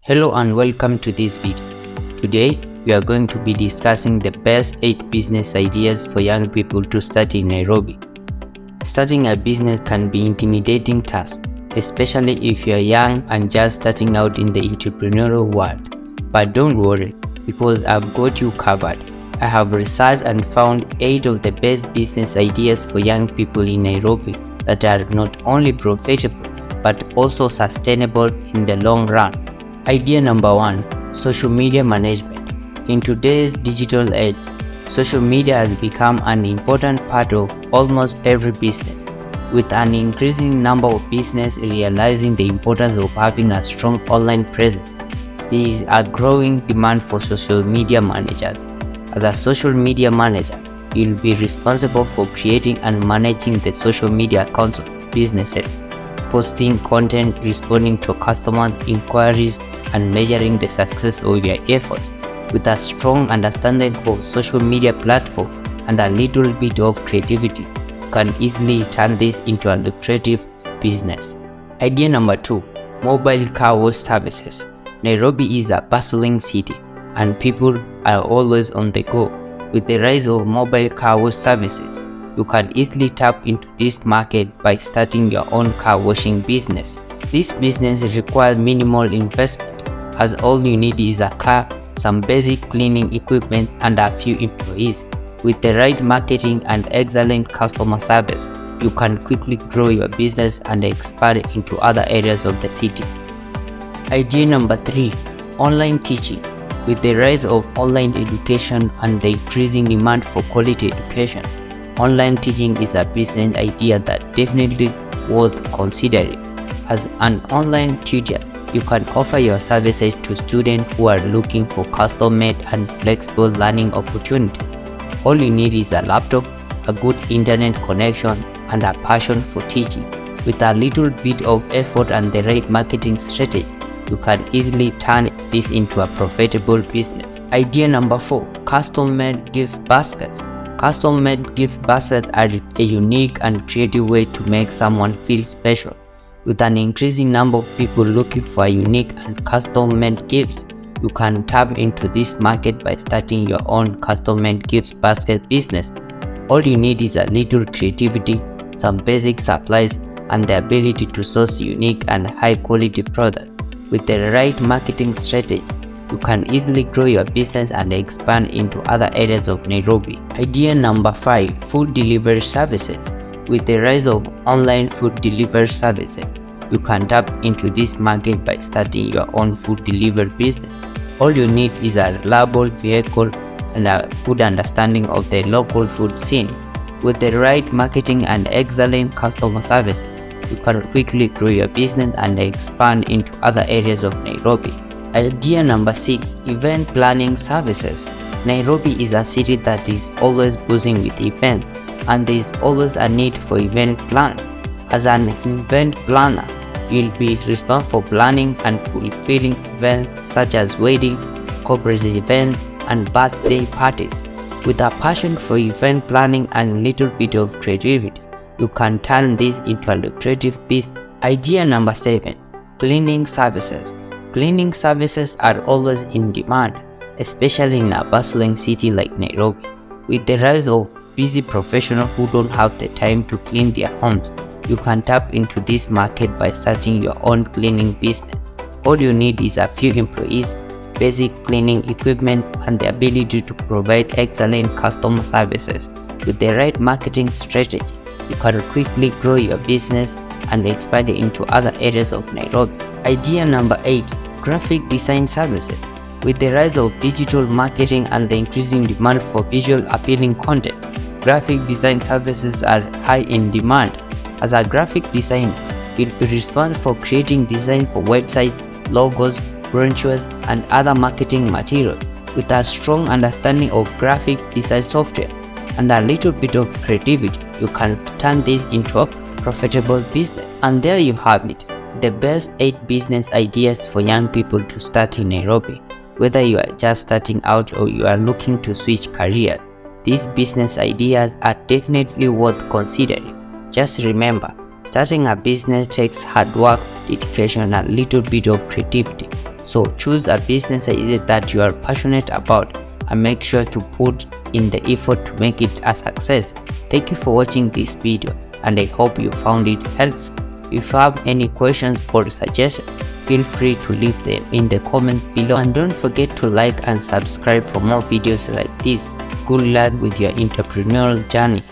Hello and welcome to this video. Today, we are going to be discussing the best 8 business ideas for young people to start in Nairobi. Starting a business can be an intimidating task, especially if you are young and just starting out in the entrepreneurial world. But don't worry, because I've got you covered. I have researched and found 8 of the best business ideas for young people in Nairobi that are not only profitable, but also sustainable in the long run. Idea number 1. Social media management. In today's digital age, social media has become an important part of almost every business, with an increasing number of businesses realizing the importance of having a strong online presence. There is a growing demand for social media managers. As a social media manager, you'll be responsible for creating and managing the social media accounts of businesses, posting content, responding to customers' inquiries, and measuring the success of your efforts. With a strong understanding of social media platform and a little bit of creativity, you can easily turn this into a lucrative business. Idea number 2. Mobile car wash services. Nairobi is a bustling city and people are always on the go. With the rise of mobile car wash services, you can easily tap into this market by starting your own car washing business. This business requires minimal investment, as all you need is a car, some basic cleaning equipment, and a few employees. With the right marketing and excellent customer service, you can quickly grow your business and expand into other areas of the city. Idea number 3. Online teaching. With the rise of online education and the increasing demand for quality education, online teaching is a business idea that definitely worth considering. As an online tutor, you can offer your services to students who are looking for custom-made and flexible learning opportunities. All you need is a laptop, a good internet connection, and a passion for teaching. With a little bit of effort and the right marketing strategy, you can easily turn this into a profitable business. Idea number 4. Custom-made gift baskets. Custom-made gift baskets are a unique and creative way to make someone feel special. With an increasing number of people looking for unique and custom-made gifts, you can tap into this market by starting your own custom-made gift basket business. All you need is a little creativity, some basic supplies, and the ability to source unique and high-quality products. With the right marketing strategy, you can easily grow your business and expand into other areas of Nairobi. Idea number 5. Food delivery services. With the rise of online food delivery services, you can tap into this market by starting your own food delivery business. All you need is a reliable vehicle and a good understanding of the local food scene. With the right marketing and excellent customer service, you can quickly grow your business and expand into other areas of Nairobi. Idea number 6. Event planning services. Nairobi is a city that is always buzzing with events, and there is always a need for event planning. As an event planner, you'll be responsible for planning and fulfilling events such as weddings, corporate events, and birthday parties. With a passion for event planning and a little bit of creativity, you can turn this into a lucrative business. Idea number 7. Cleaning services. Cleaning services are always in demand, especially in a bustling city like Nairobi. With the rise of busy professionals who don't have the time to clean their homes, you can tap into this market by starting your own cleaning business. All you need is a few employees, basic cleaning equipment, and the ability to provide excellent customer services. With the right marketing strategy, you can quickly grow your business and expand it into other areas of Nairobi. Idea number 8. Graphic design services. With the rise of digital marketing and the increasing demand for visual appealing content, graphic design services are high in demand. As a graphic designer, you'll be responsible for creating designs for websites, logos, brochures, and other marketing materials. With a strong understanding of graphic design software and a little bit of creativity, you can turn this into a profitable business. And there you have it, the best 8 business ideas for young people to start in Nairobi. Whether you are just starting out or you are looking to switch careers, these business ideas are definitely worth considering. Just remember, starting a business takes hard work, dedication, and a little bit of creativity. So choose a business idea that you are passionate about and make sure to put in the effort to make it a success. Thank you for watching this video and I hope you found it helpful. If you have any questions or suggestions, feel free to leave them in the comments below, and don't forget to like and subscribe for more videos like this. Good luck with your entrepreneurial journey.